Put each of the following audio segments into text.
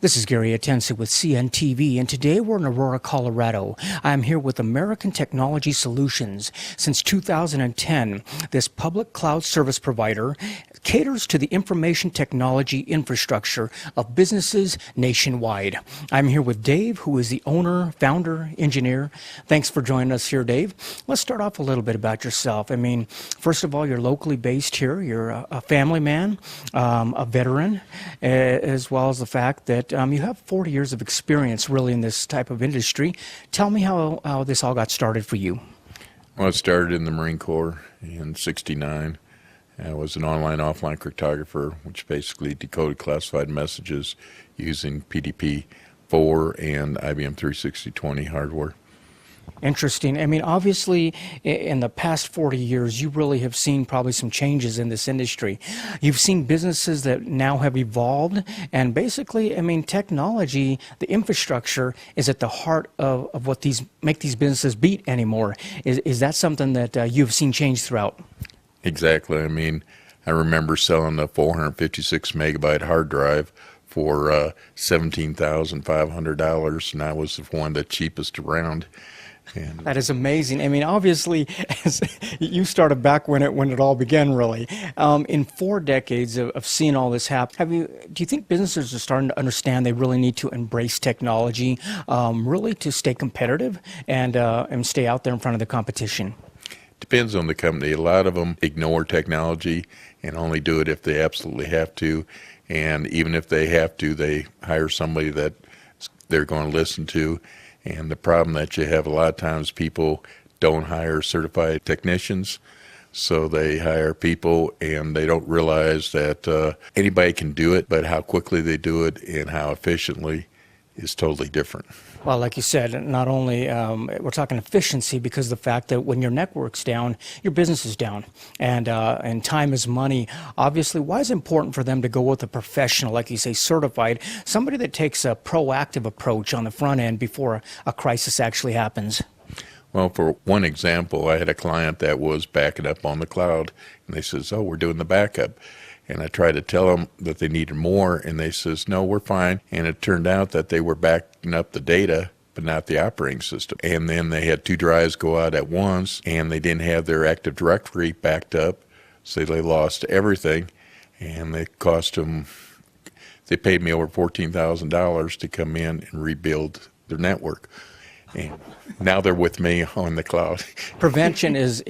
This is Gary Atensi with CNTV, and today we're in Aurora, Colorado. I'm here with American Technology Solutions. Since 2010, this public cloud service provider caters to the information technology infrastructure of businesses nationwide. I'm here with Dave, who is the owner, founder, engineer. Thanks for joining us here, Dave. Let's start off a little bit about yourself. I mean, first of all, you're locally based here. You're a family man, a veteran, as well as the fact that you have 40 years of experience really in this type of industry. Tell me how this all got started for you. Well, it started in the Marine Corps in '69. I was an online-offline cryptographer, which basically decoded classified messages using PDP-4 and IBM 36020 hardware. Interesting. I mean, obviously, in the past 40 years, you really have seen probably some changes in this industry. You've seen businesses that now have evolved, and basically, I mean, technology, the infrastructure is at the heart of what make these businesses beat anymore. Is that something that you've seen change throughout? Exactly. I mean, I remember selling a 456 megabyte hard drive for $17,500, and I was one of the cheapest around. And that is amazing. I mean, obviously, you started back when it all began, really. In 4 decades of seeing all this happen, do you think businesses are starting to understand they really need to embrace technology, really to stay competitive and stay out there in front of the competition? Depends on the company. A lot of them ignore technology and only do it if they absolutely have to. And even if they have to, they hire somebody that they're going to listen to. And the problem that you have a lot of times, people don't hire certified technicians. So they hire people and they don't realize that anybody can do it, but how quickly they do it and how efficiently is totally different. Well, like you said, not only we're talking efficiency, because the fact that when your network's down, your business is down, and time is money. Obviously, why is it important for them to go with a professional, like you say, certified, somebody that takes a proactive approach on the front end before a crisis actually happens? Well, for one example, I had a client that was backing up on the cloud, and they says, "Oh, we're doing the backup." And I tried to tell them that they needed more, and they says, "No, we're fine." And it turned out that they were backing up the data, but not the operating system. And then they had 2 drives go out at once, and they didn't have their Active Directory backed up, so they lost everything. And they paid me over $14,000 to come in and rebuild their network. And now they're with me on the cloud. Prevention is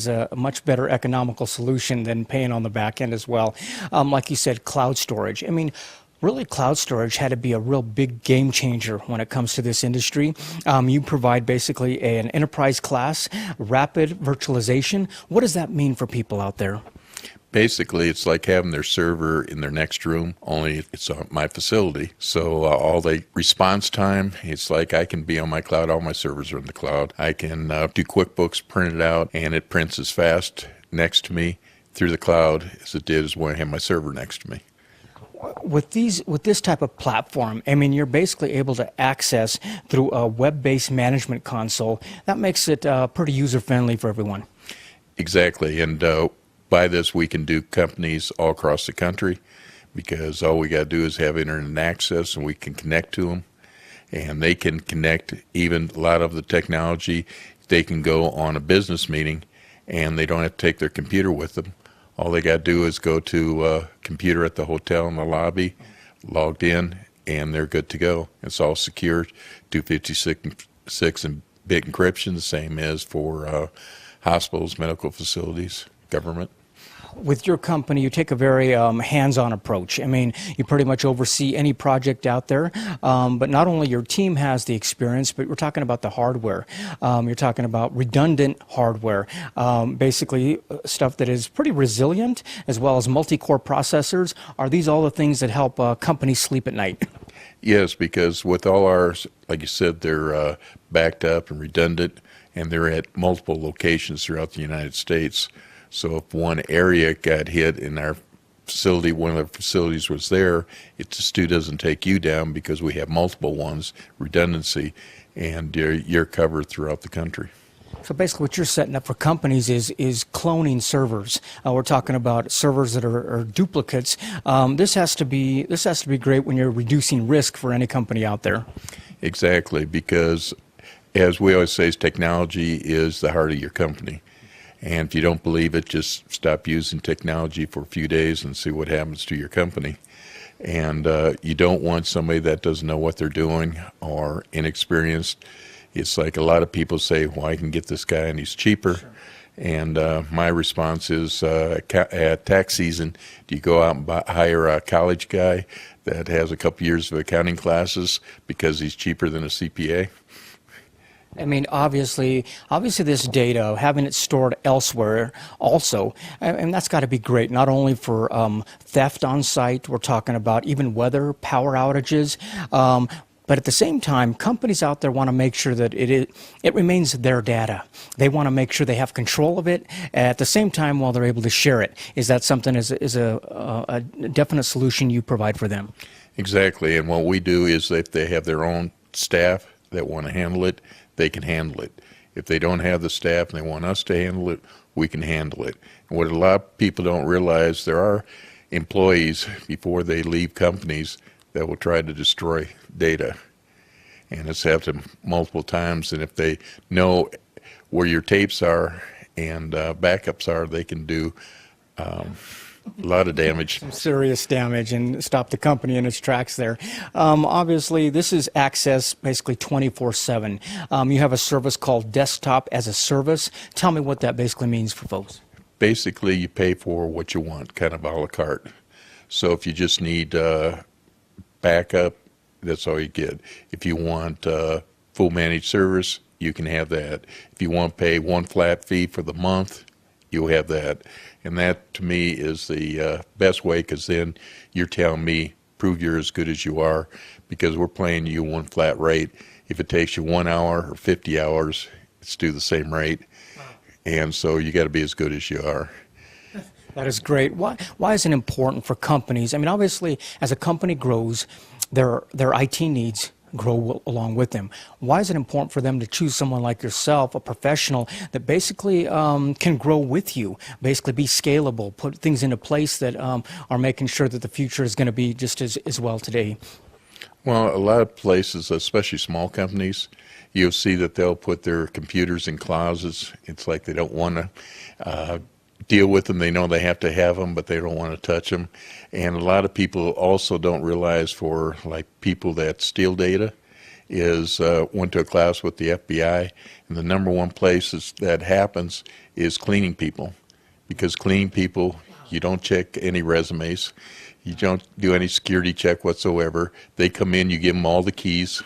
a much better economical solution than paying on the back end as well. Like you said, cloud storage. I mean, really, cloud storage had to be a real big game changer when it comes to this industry. You provide basically an enterprise class, rapid virtualization. What does that mean for people out there? Basically, it's like having their server in their next room, only it's on my facility. So all the response time, it's like I can be on my cloud. All my servers are in the cloud. I can do QuickBooks, print it out, and it prints as fast next to me through the cloud as it did when I had my server next to me. With this type of platform, I mean, you're basically able to access through a web-based management console. That makes it pretty user-friendly for everyone. Exactly, and by this, we can do companies all across the country, because all we got to do is have internet access, and we can connect to them, and they can connect. Even a lot of the technology, they can go on a business meeting, and they don't have to take their computer with them. All they got to do is go to a computer at the hotel in the lobby, logged in, and they're good to go. It's all secure, 256 and bit encryption, the same as for hospitals, medical facilities, government. With your company, you take a very hands-on approach. I mean, you pretty much oversee any project out there, but not only your team has the experience, but we're talking about the hardware. You're talking about redundant hardware, basically stuff that is pretty resilient, as well as multi-core processors. Are these all the things that help companies sleep at night? Yes, because with all ours, like you said, they're backed up and redundant, and they're at multiple locations throughout the United States. So if one area got hit in our facility, one of the facilities was there, it just doesn't take you down, because we have multiple ones, redundancy, and you're covered throughout the country. So basically what you're setting up for companies is cloning servers. We're talking about servers that are duplicates. This has to be great when you're reducing risk for any company out there. Exactly, because as we always say, technology is the heart of your company. And if you don't believe it, just stop using technology for a few days and see what happens to your company. And you don't want somebody that doesn't know what they're doing or inexperienced. It's like a lot of people say, well, I can get this guy and he's cheaper. Sure. And my response is, at tax season, do you go out and hire a college guy that has a couple years of accounting classes because he's cheaper than a CPA? I mean, obviously this data, having it stored elsewhere also, and that's got to be great, not only for theft on site, we're talking about even weather, power outages, but at the same time, companies out there want to make sure that it remains their data. They want to make sure they have control of it at the same time while they're able to share it. Is that something is a definite solution you provide for them? Exactly, and what we do is if they have their own staff that want to handle it, they can handle it. If they don't have the staff and they want us to handle it, we can handle it. And what a lot of people don't realize, there are employees before they leave companies that will try to destroy data. And it's happened multiple times. And if they know where your tapes are and backups are, they can do a lot of damage. Some serious damage and stop the company in its tracks there. Obviously, this is access basically 24/7. You have a service called Desktop as a Service. Tell me what that basically means for folks. Basically, you pay for what you want, kind of a la carte. So if you just need backup, that's all you get. If you want full managed service, you can have that. If you want to pay one flat fee for the month, you'll have that. And that, to me, is the best way, because then you're telling me, prove you're as good as you are, because we're paying you one flat rate. If it takes you 1 hour or 50 hours, it's due the same rate. Wow. And so you got to be as good as you are. That is great. Why is it important for companies? I mean, obviously, as a company grows, their IT needs grow along with them. Why is it important for them to choose someone like yourself, a professional that basically can grow with you, basically be scalable, put things into place that are making sure that the future is going to be just as well today? Well, a lot of places, especially small companies, you'll see that they'll put their computers in closets. It's like they don't want to deal with them. They know they have to have them, but they don't want to touch them. And a lot of people also don't realize, for like people that steal data, is went to a class with the FBI, and the number one place that happens is cleaning people. Because cleaning people, you don't check any resumes, you don't do any security check whatsoever. They come in, you give them all the keys.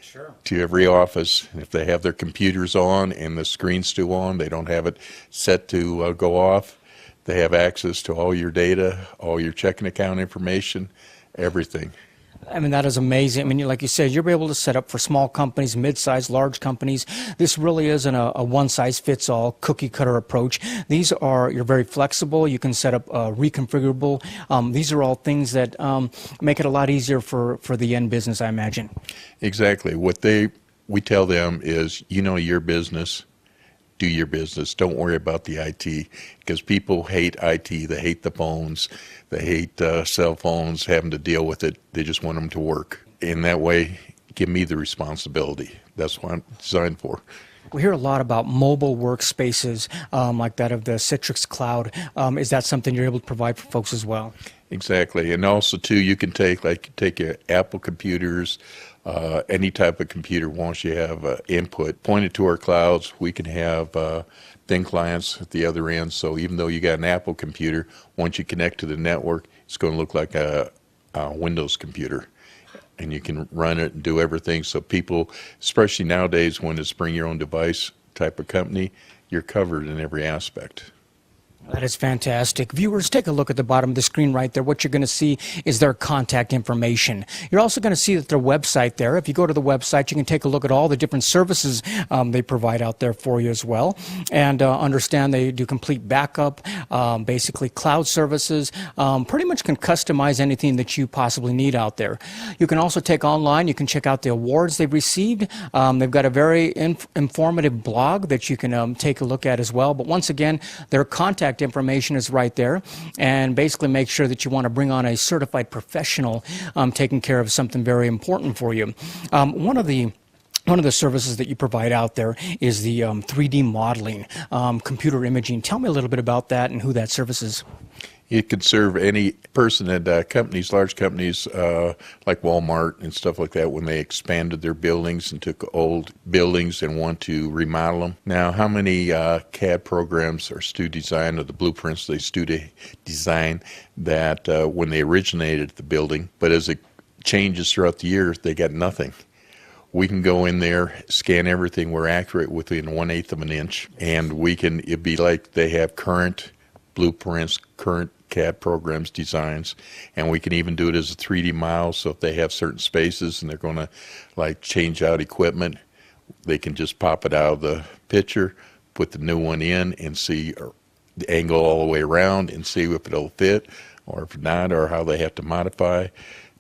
Sure. To every office. If they have their computers on and the screen's still on, they don't have it set to go off. They have access to all your data, all your checking account information, everything. I mean, that is amazing. I mean, like you said, you're able to set up for small companies, mid-sized, large companies. This really isn't a one-size-fits-all cookie-cutter approach. You're very flexible. You can set up reconfigurable. These are all things that make it a lot easier for the end business, I imagine. Exactly. What we tell them is, you know your business, do your business. Don't worry about the IT, because people hate IT. They hate the phones. They hate cell phones, having to deal with it. They just want them to work. In that way, give me the responsibility. That's what I'm designed for. We hear a lot about mobile workspaces like that of the Citrix Cloud. Is that something you're able to provide for folks as well? Exactly. And also, too, you can take your Apple computers, any type of computer, once you have input, point it to our clouds. We can have thin clients at the other end. So even though you got an Apple computer, once you connect to the network, it's going to look like a Windows computer. And you can run it and do everything. So people, especially nowadays when it's bring your own device type of company, you're covered in every aspect. That is fantastic. Viewers, take a look at the bottom of the screen right there. What you're going to see is their contact information. You're also going to see that their website there. If you go to the website, you can take a look at all the different services they provide out there for you as well. And understand they do complete backup, basically cloud services, pretty much can customize anything that you possibly need out there. You can also take online, you can check out the awards they've received. They've got a very informative blog that you can take a look at as well. But once again, their contact information is right there, and basically make sure that you want to bring on a certified professional taking care of something very important for you. One of the services that you provide out there is the 3D modeling, computer imaging. Tell me a little bit about that and who that service is. It could serve any person at companies, large companies like Walmart and stuff like that, when they expanded their buildings and took old buildings and want to remodel them. Now, how many CAD programs or Stu Design, or the blueprints they Stu Design, that when they originated the building, but as it changes throughout the years, they got nothing. We can go in there, scan everything. We're accurate within 1/8 of an inch, and it'd be like they have current blueprints, current CAD programs, designs, and we can even do it as a 3D model. So if they have certain spaces and they're going to like change out equipment, they can just pop it out of the picture, put the new one in, and see the angle all the way around and see if it'll fit or if not, or how they have to modify.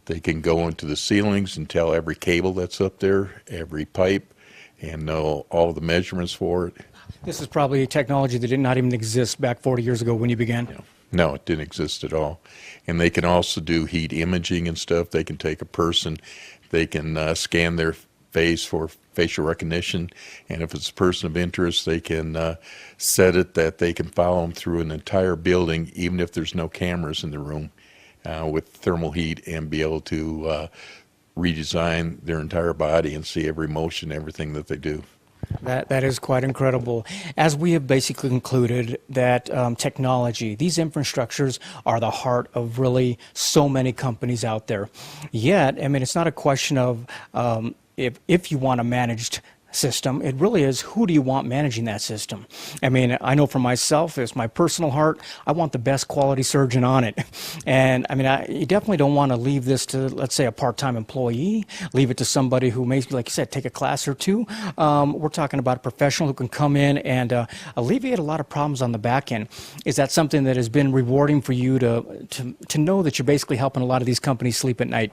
They can go into the ceilings and tell every cable that's up there, every pipe, and know all the measurements for it. This is probably a technology that did not even exist back 40 years ago when you began. No, it didn't exist at all. And they can also do heat imaging and stuff. They can take a person, they can scan their face for facial recognition, and if it's a person of interest, they can set it that they can follow them through an entire building, even if there's no cameras in the room, with thermal heat, and be able to redesign their entire body and see every motion, everything that they do. That is quite incredible. As we have basically concluded that technology, these infrastructures are the heart of really so many companies out there. Yet, I mean, it's not a question of if you want a managed system, it really is who do you want managing that system. I mean, I know for myself, it's my personal heart, I want the best quality surgeon on it. And I mean, you definitely don't want to leave this to, let's say, a part-time employee, leave it to somebody who may, like you said, take a class or two. We're talking about a professional who can come in and alleviate a lot of problems on the back end. Is that something that has been rewarding for you to know that you're basically helping a lot of these companies sleep at night?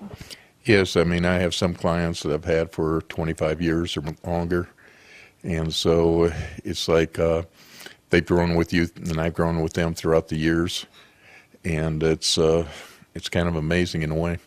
Yes, I mean, I have some clients that I've had for 25 years or longer, and so it's like they've grown with you, and I've grown with them throughout the years, and it's kind of amazing in a way.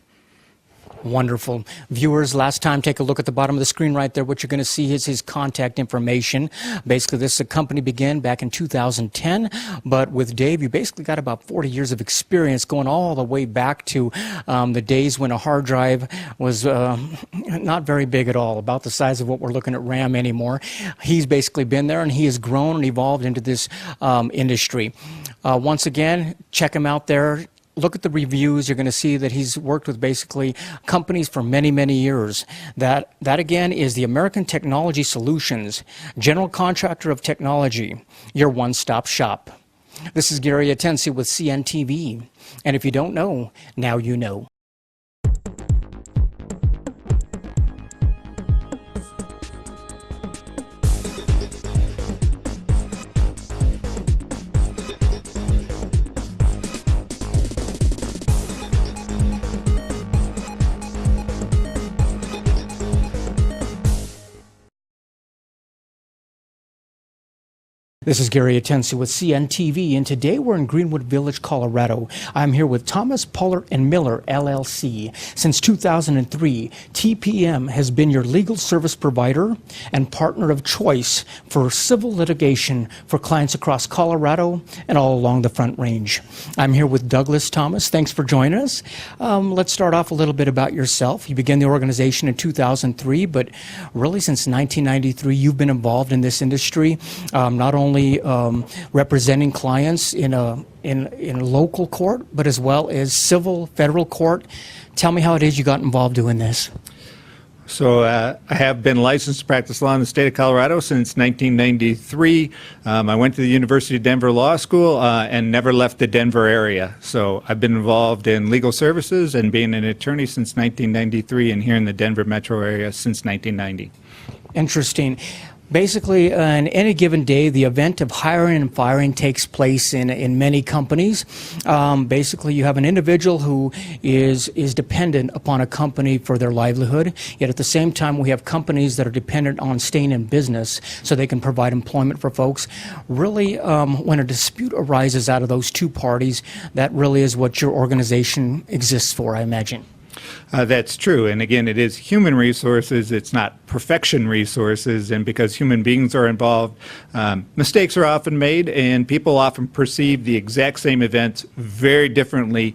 Wonderful. Viewers, last time, take a look at the bottom of the screen right there. What you're going to see is his contact information. Basically, this company began back in 2010, but with Dave, you basically got about 40 years of experience going all the way back to the days when a hard drive was not very big at all, about the size of what we're looking at RAM anymore. He's basically been there, and he has grown and evolved into this industry. Once again, check him out there. Look at the reviews. You're going to see that he's worked with basically companies for many, many years. That again is the American Technology Solutions, general contractor of technology, your one-stop shop. This is Gary Atensi with CNTV, and if you don't know, now you know. This is Gary Atensi with CNTV, and today we're in Greenwood Village, Colorado. I'm here with Thomas Pollard & Miller, LLC. Since 2003, TPM has been your legal service provider and partner of choice for civil litigation for clients across Colorado and all along the Front Range. I'm here with Douglas Thomas. Thanks for joining us. Let's start off a little bit about yourself. You began the organization in 2003, but really since 1993, you've been involved in this industry, not only representing clients in a local court, but as well as civil federal court. Tell me how it is you got involved doing this. So I have been licensed to practice law in the state of Colorado since 1993. I went to the University of Denver Law School and never left the Denver area. So I've been involved in legal services and being an attorney since 1993 and here in the Denver metro area since 1990. Interesting. Basically, on any given day, the event of hiring and firing takes place in many companies. Basically, you have an individual who is dependent upon a company for their livelihood, yet at the same time, we have companies that are dependent on staying in business so they can provide employment for folks. Really, when a dispute arises out of those two parties, that really is what your organization exists for, I imagine. That's true. And again, it is human resources. It's not perfection resources. And because human beings are involved, mistakes are often made, and people often perceive the exact same events very differently,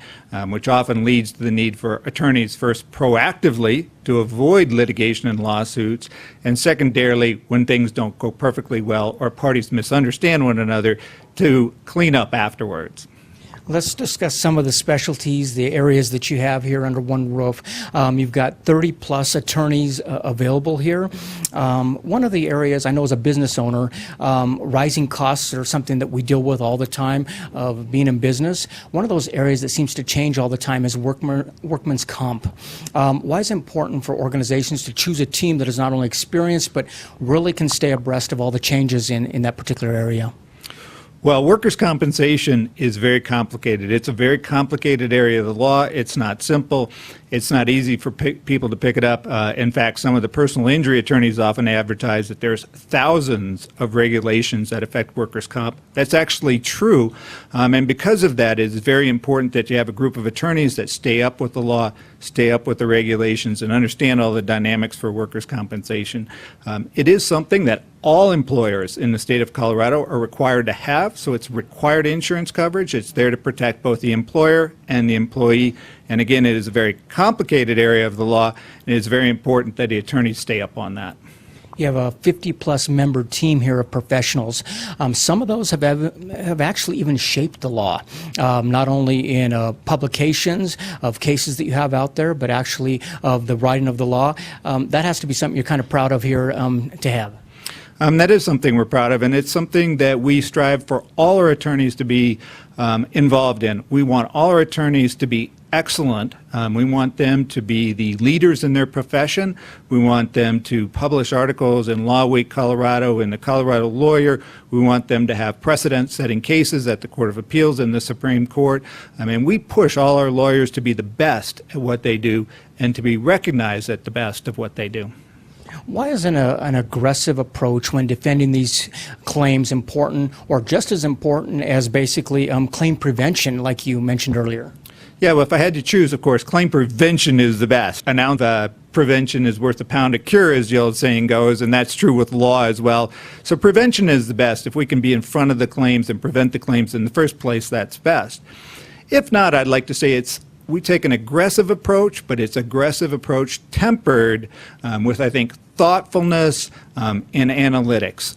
which often leads to the need for attorneys first proactively to avoid litigation and lawsuits, and secondarily, when things don't go perfectly well or parties misunderstand one another, to clean up afterwards. Let's discuss some of the specialties, the areas that you have here under one roof. You've got 30-plus attorneys available here. One of the areas, I know as a business owner, rising costs are something that we deal with all the time of being in business. One of those areas that seems to change all the time is workman's comp. Why is it important for organizations to choose a team that is not only experienced but really can stay abreast of all the changes in that particular area? Well, workers' compensation is very complicated. It's a very complicated area of the law. It's not simple. It's not easy for people to pick it up. In fact, some of the personal injury attorneys often advertise that there's thousands of regulations that affect workers' comp. That's actually true. And because of that, it's very important that you have a group of attorneys that stay up with the law, stay up with the regulations, and understand all the dynamics for workers' compensation. It is something that all employers in the state of Colorado are required to have, so it's required insurance coverage. It's there to protect both the employer and the employee. And again, it is a very complicated area of the law, and it's very important that the attorneys stay up on that. You have a 50-plus member team here of professionals. Some of those have actually even shaped the law, not only in publications of cases that you have out there, but actually of the writing of the law. That has to be something you're kind of proud of here to have. That is something we're proud of, and it's something that we strive for all our attorneys to be involved in. We want all our attorneys to be excellent. We want them to be the leaders in their profession. We want them to publish articles in Law Week Colorado, in the Colorado Lawyer. We want them to have precedent-setting cases at the Court of Appeals and the Supreme Court. I mean, we push all our lawyers to be the best at what they do and to be recognized at the best of what they do. Why is an aggressive approach when defending these claims important, or just as important as basically claim prevention, like you mentioned earlier? Yeah, well, if I had to choose, of course, claim prevention is the best. An ounce of prevention is worth a pound of cure, as the old saying goes, and that's true with law as well. So prevention is the best. If we can be in front of the claims and prevent the claims in the first place, that's best. If not, I'd like to say we take an aggressive approach, but it's aggressive approach tempered with, I think, thoughtfulness and analytics.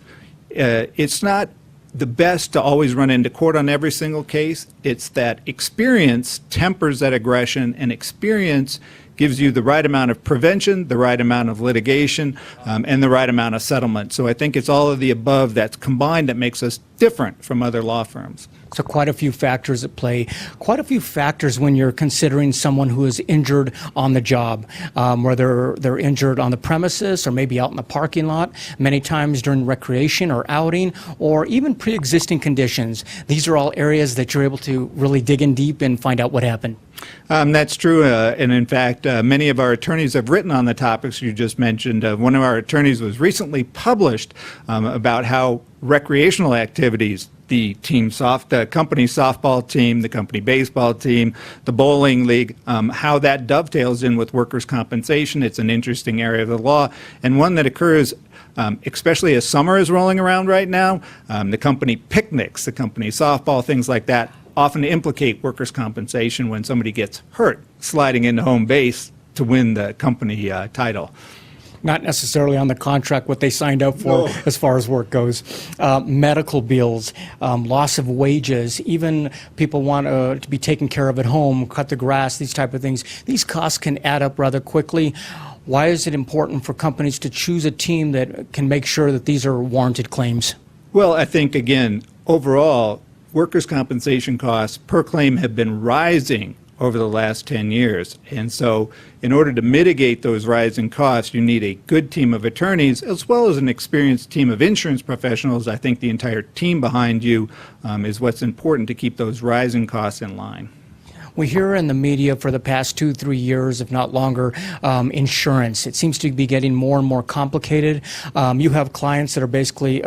It's not the best to always run into court on every single case. It's that experience tempers that aggression, and experience gives you the right amount of prevention, the right amount of litigation, and the right amount of settlement. So I think it's all of the above that's combined that makes us different from other law firms. So quite a few factors at play, quite a few factors when you're considering someone who is injured on the job, whether they're injured on the premises or maybe out in the parking lot, many times during recreation or outing, or even pre-existing conditions. These are all areas that you're able to really dig in deep and find out what happened. That's true, and in fact, many of our attorneys have written on the topics you just mentioned. One of our attorneys was recently published about how recreational activities, the company softball team, the company baseball team, the bowling league, how that dovetails in with workers' compensation. It's an interesting area of the law, and one that occurs especially as summer is rolling around right now. The company picnics, the company softball, things like that, often implicate workers' compensation when somebody gets hurt sliding into home base to win the company title. Not necessarily on the contract what they signed up for as far as work goes. Medical bills, loss of wages, even people want to be taken care of at home, cut the grass, these type of things. These costs can add up rather quickly. Why is it important for companies to choose a team that can make sure that these are warranted claims? Well, I think, again, overall, workers' compensation costs per claim have been rising over the last 10 years. And so in order to mitigate those rising costs, you need a good team of attorneys as well as an experienced team of insurance professionals. I think the entire team behind you is what's important to keep those rising costs in line. We hear in the media for the past 2-3 years, if not longer, insurance. It seems to be getting more and more complicated. You have clients that are basically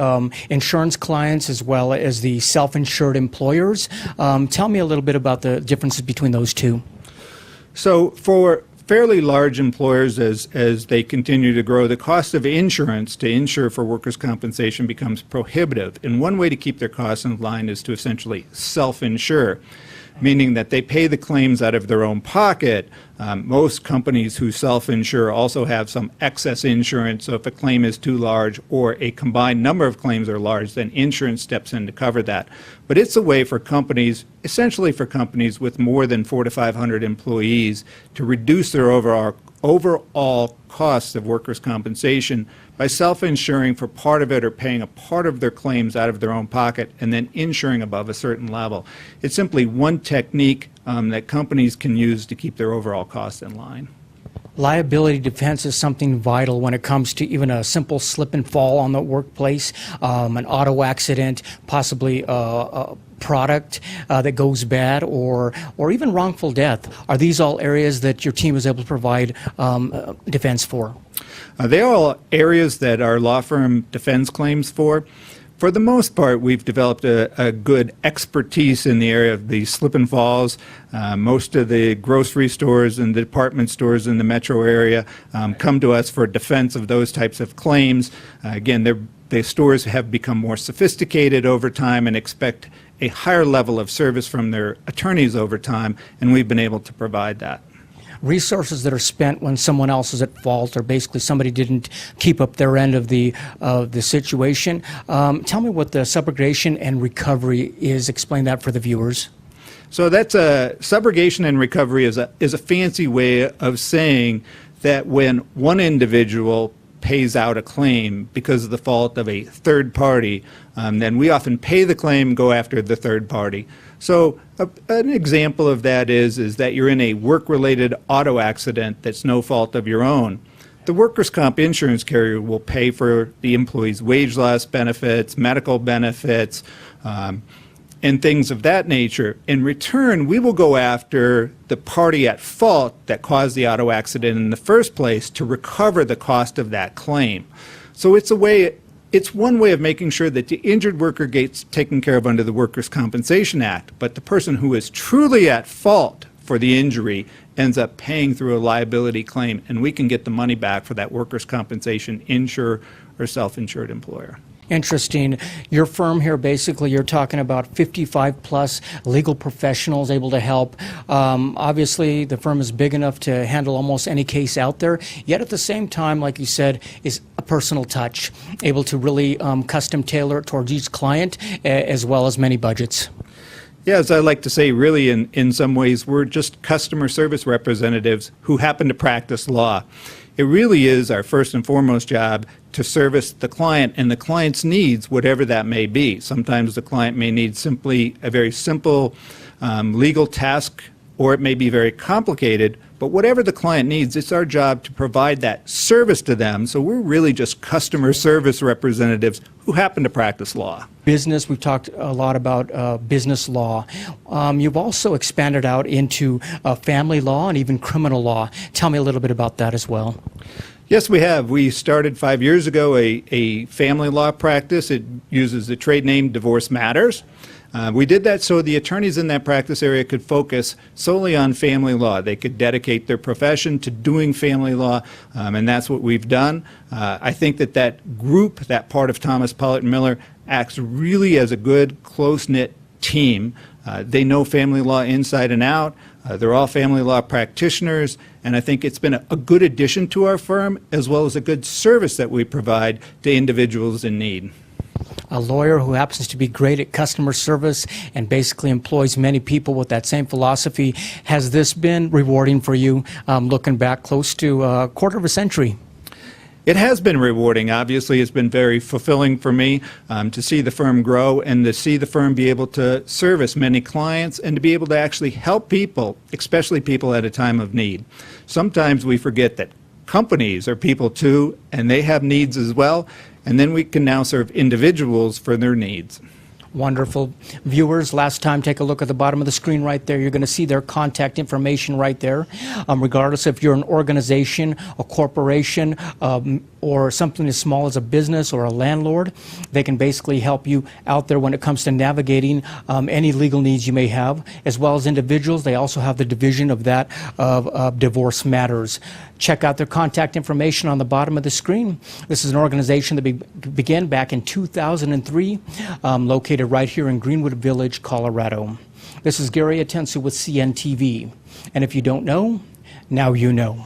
insurance clients as well as the self-insured employers. Tell me a little bit about the differences between those two. So for fairly large employers, as they continue to grow, the cost of insurance to insure for workers' compensation becomes prohibitive. And one way to keep their costs in line is to essentially self-insure, meaning that they pay the claims out of their own pocket. Most companies who self-insure also have some excess insurance, so if a claim is too large or a combined number of claims are large, then insurance steps in to cover that. But it's a way for companies, essentially for companies with more than 400 to 500 employees, to reduce their overall costs of workers' compensation by self-insuring for part of it or paying a part of their claims out of their own pocket and then insuring above a certain level. It's simply one technique that companies can use to keep their overall costs in line. Liability defense is something vital when it comes to even a simple slip and fall on the workplace, an auto accident, possibly a product that goes bad, or even wrongful death. Are these all areas that your team is able to provide defense for? They are all areas that our law firm defends claims for. For the most part, we've developed a good expertise in the area of the slip and falls. Most of the grocery stores and the department stores in the metro area come to us for defense of those types of claims. Again, the stores have become more sophisticated over time and expect a higher level of service from their attorneys over time, and we've been able to provide that. Resources that are spent when someone else is at fault, or basically somebody didn't keep up their end of the situation. Tell me what the subrogation and recovery is. Explain that for the viewers. So that's subrogation and recovery is a fancy way of saying that when one individual pays out a claim because of the fault of a third party, then we often pay the claim, go after the third party. So an example of that is that you're in a work-related auto accident that's no fault of your own. The workers' comp insurance carrier will pay for the employee's wage loss benefits, medical benefits, and things of that nature. In return, we will go after the party at fault that caused the auto accident in the first place to recover the cost of that claim. So it's one way of making sure that the injured worker gets taken care of under the Workers' Compensation Act, but the person who is truly at fault for the injury ends up paying through a liability claim, and we can get the money back for that workers' compensation insurer or self-insured employer. Interesting. Your firm here, basically, you're talking about 55-plus legal professionals able to help. Obviously, the firm is big enough to handle almost any case out there, yet at the same time, like you said, is a personal touch, able to really custom tailor it towards each client, as well as many budgets. Yeah, as I like to say, really, in some ways, we're just customer service representatives who happen to practice law. It really is our first and foremost job to service the client and the client's needs, whatever that may be. Sometimes the client may need simply a very simple legal task, or it may be very complicated, but whatever the client needs, it's our job to provide that service to them. So we're really just customer service representatives who happen to practice law. Business, we've talked a lot about business law. You've also expanded out into family law and even criminal law. Tell me a little bit about that as well. Yes, we have. We started 5 years ago a family law practice. It uses the trade name Divorce Matters. We did that so the attorneys in that practice area could focus solely on family law. They could dedicate their profession to doing family law, and that's what we've done. I think that group, that part of Thomas Pollett and Miller, acts really as a good, close-knit team. They know family law inside and out. They're all family law practitioners, and I think it's been a good addition to our firm, as well as a good service that we provide to individuals in need. a lawyer who happens to be great at customer service and basically employs many people with that same philosophy. Has this been rewarding for you, looking back close to a quarter of a century? It has been rewarding. Obviously, it's been very fulfilling for me to see the firm grow and to see the firm be able to service many clients and to be able to actually help people, especially people at a time of need. Sometimes we forget that companies are people too, and they have needs as well, and then we can now serve individuals for their needs. Wonderful. Viewers, last time, take a look at the bottom of the screen right there. You're going to see their contact information right there. Regardless if you're an organization, a corporation, or something as small as a business or a landlord, they can basically help you out there when it comes to navigating any legal needs you may have. As well as individuals, they also have the division of that of divorce matters. Check out their contact information on the bottom of the screen. This is an organization that began back in 2003, located right here in Greenwood Village, Colorado. This is Gary Atensu with CNTV. And if you don't know, now you know.